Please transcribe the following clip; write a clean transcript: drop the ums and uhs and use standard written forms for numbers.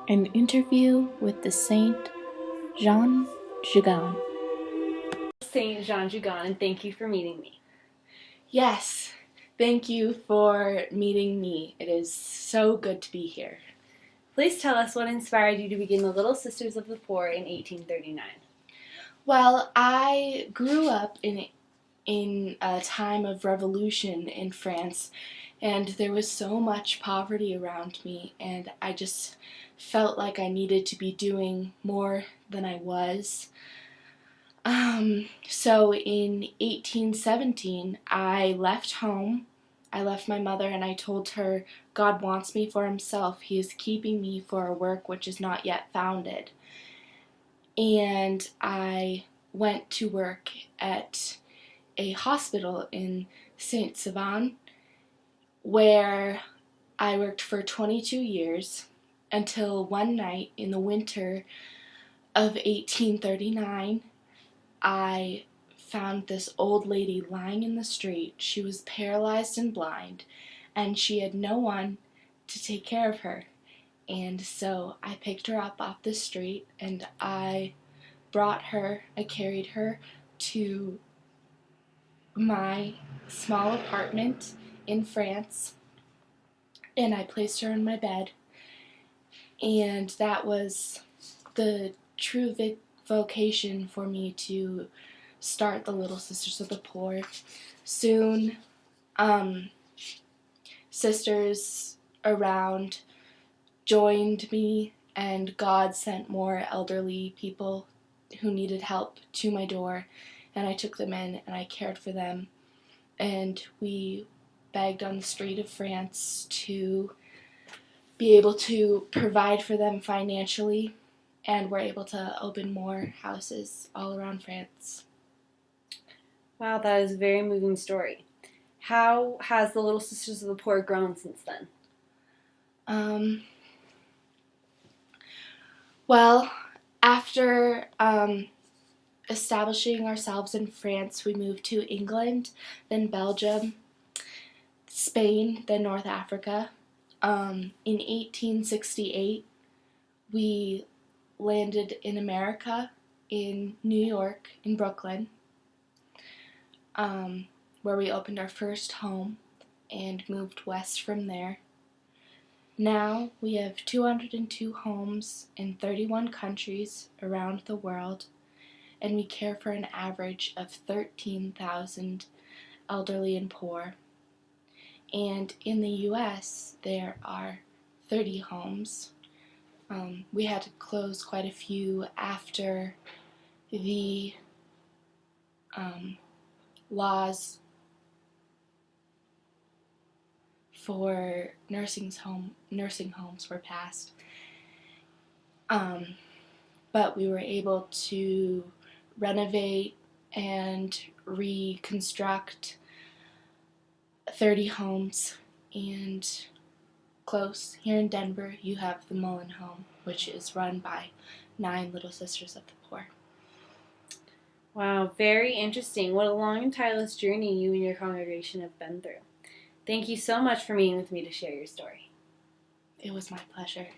An interview with the Saint Jeanne Jugan. Saint Jeanne Jugan, and thank you for meeting me. Yes, thank you for meeting me. It is so good to be here. Please tell us what inspired you to begin the Little Sisters of the Poor in 1839. Well, I grew up in a time of revolution in France, and there was so much poverty around me, and I just felt like I needed to be doing more than I was. So in 1817, I left home. I left my mother and I told her, God wants me for himself. He is keeping me for a work which is not yet founded. And I went to work at a hospital in Saint Savan, where I worked for 22 years until one night in the winter of 1839, I found this old lady lying in the street. She was paralyzed and blind, and she had no one to take care of her. And so I picked her up off the street, and I carried her to my small apartment in France, and I placed her in my bed. And that was the true vocation for me to start the Little Sisters of the Poor. Soon, sisters around joined me, and God sent more elderly people who needed help to my door, and I took them in and I cared for them, and we begged on the street of France to be able to provide for them financially, and we're able to open more houses all around France. Wow, that is a very moving story. How has the Little Sisters of the Poor grown since then? Well, after establishing ourselves in France, we moved to England, then Belgium, Spain, then North Africa. In 1868, we landed in America, in New York, in Brooklyn, where we opened our first home and moved west from there. Now we have 202 homes in 31 countries around the world, and we care for an average of 13,000 elderly and poor. And in the U.S., there are 30 homes. We had to close quite a few after the laws for nursing homes were passed. But we were able to renovate and reconstruct 30 homes, and close here in Denver you have the Mullen Home, which is run by 9 Little Sisters of the Poor. Wow, very interesting. What a long and tireless journey you and your congregation have been through. Thank you so much for meeting with me to share your story. It was my pleasure.